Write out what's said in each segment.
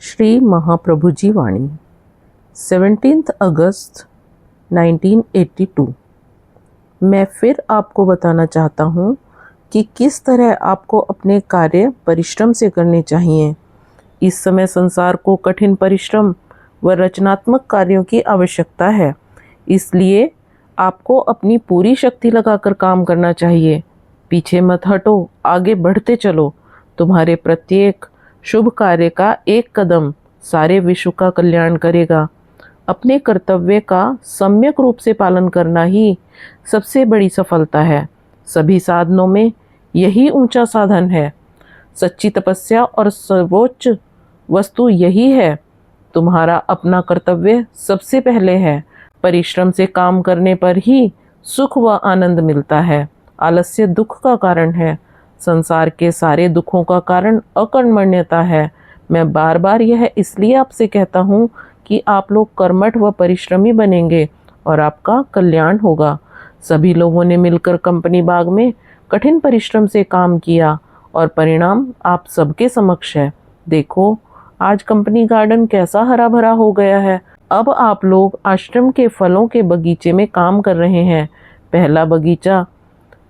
श्री महाप्रभु जी वाणी 17 अगस्त 1982। मैं फिर आपको बताना चाहता हूँ कि किस तरह आपको अपने कार्य परिश्रम से करने चाहिए। इस समय संसार को कठिन परिश्रम व रचनात्मक कार्यों की आवश्यकता है, इसलिए आपको अपनी पूरी शक्ति लगाकर काम करना चाहिए। पीछे मत हटो, आगे बढ़ते चलो। तुम्हारे प्रत्येक शुभ कार्य का एक कदम सारे विश्व का कल्याण करेगा। अपने कर्तव्य का सम्यक रूप से पालन करना ही सबसे बड़ी सफलता है। सभी साधनों में यही ऊंचा साधन है। सच्ची तपस्या और सर्वोच्च वस्तु यही है। तुम्हारा अपना कर्तव्य सबसे पहले है। परिश्रम से काम करने पर ही सुख व आनंद मिलता है। आलस्य दुख का कारण है। संसार के सारे दुखों का कारण अकर्मण्यता है। मैं बार बार यह इसलिए आपसे कहता हूँ कि आप लोग कर्मठ व परिश्रमी बनेंगे और आपका कल्याण होगा। सभी लोगों ने मिलकर कंपनी बाग में कठिन परिश्रम से काम किया और परिणाम आप सबके समक्ष है। देखो, आज कंपनी गार्डन कैसा हरा भरा हो गया है। अब आप लोग आश्रम के फलों के बगीचे में काम कर रहे हैं। पहला बगीचा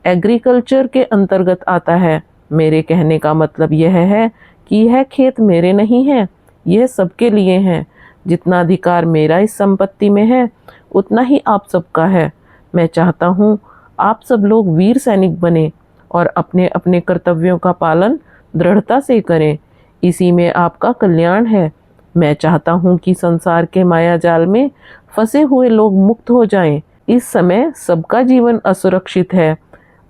एग्रीकल्चर के अंतर्गत आता है। मेरे कहने का मतलब यह है कि यह खेत मेरे नहीं है, यह सबके लिए है। जितना अधिकार मेरा इस संपत्ति में है, उतना ही आप सबका है। मैं चाहता हूँ आप सब लोग वीर सैनिक बने और अपने अपने कर्तव्यों का पालन दृढ़ता से करें। इसी में आपका कल्याण है। मैं चाहता हूँ कि संसार के माया जाल में फंसे हुए लोग मुक्त हो जाएं। इस समय सबका जीवन असुरक्षित है।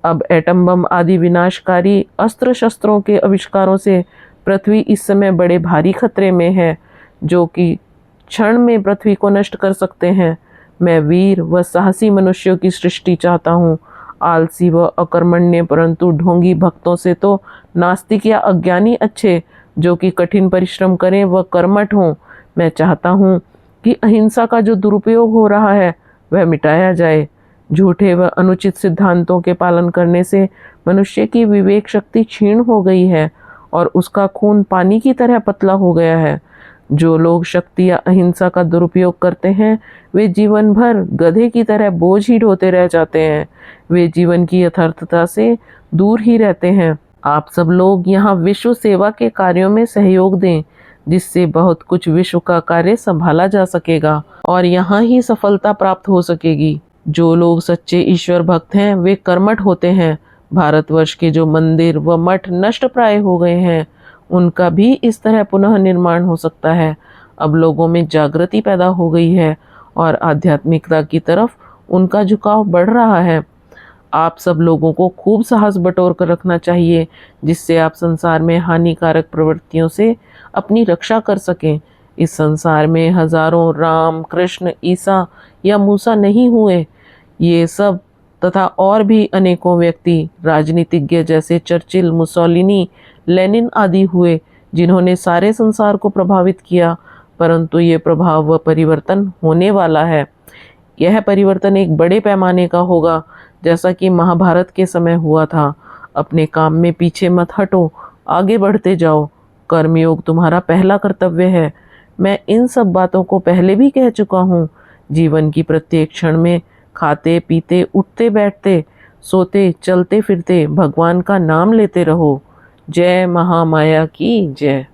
अब एटम बम आदि विनाशकारी अस्त्र शस्त्रों के आविष्कारों से पृथ्वी इस समय बड़े भारी खतरे में है, जो कि क्षण में पृथ्वी को नष्ट कर सकते हैं। मैं वीर व साहसी मनुष्यों की सृष्टि चाहता हूँ। आलसी व अकर्मण्य परंतु ढोंगी भक्तों से तो नास्तिक या अज्ञानी अच्छे, जो कि कठिन परिश्रम करें व कर्मठ हों। मैं चाहता हूँ कि अहिंसा का जो दुरुपयोग हो रहा है वह मिटाया जाए। झूठे व अनुचित सिद्धांतों के पालन करने से मनुष्य की विवेक शक्ति क्षीण हो गई है और उसका खून पानी की तरह पतला हो गया है। जो लोग शक्ति या अहिंसा का दुरुपयोग करते हैं, वे जीवन भर गधे की तरह बोझ ही ढोते रह जाते हैं। वे जीवन की यथार्थता से दूर ही रहते हैं। आप सब लोग यहाँ विश्व सेवा के कार्यों में सहयोग दें, जिससे बहुत कुछ विश्व का कार्य संभाला जा सकेगा और यहाँ ही सफलता प्राप्त हो सकेगी। जो लोग सच्चे ईश्वर भक्त हैं, वे कर्मठ होते हैं। भारतवर्ष के जो मंदिर व मठ नष्ट प्राय हो गए हैं, उनका भी इस तरह पुनः निर्माण हो सकता है। अब लोगों में जागृति पैदा हो गई है और आध्यात्मिकता की तरफ उनका झुकाव बढ़ रहा है। आप सब लोगों को खूब साहस बटोर कर रखना चाहिए, जिससे आप संसार में हानिकारक प्रवृत्तियों से अपनी रक्षा कर सकें। इस संसार में हजारों राम, कृष्ण, ईसा या मूसा नहीं हुए। ये सब तथा और भी अनेकों व्यक्ति, राजनीतिज्ञ जैसे चर्चिल, मुसोलिनी, लेनिन आदि हुए, जिन्होंने सारे संसार को प्रभावित किया। परंतु ये प्रभाव व परिवर्तन होने वाला है। यह परिवर्तन एक बड़े पैमाने का होगा, जैसा कि महाभारत के समय हुआ था। अपने काम में पीछे मत हटो, आगे बढ़ते जाओ। कर्मयोग तुम्हारा पहला कर्तव्य है। मैं इन सब बातों को पहले भी कह चुका हूँ। जीवन की प्रत्येक क्षण में खाते पीते, उठते बैठते, सोते चलते फिरते भगवान का नाम लेते रहो। जय महामाया की जय।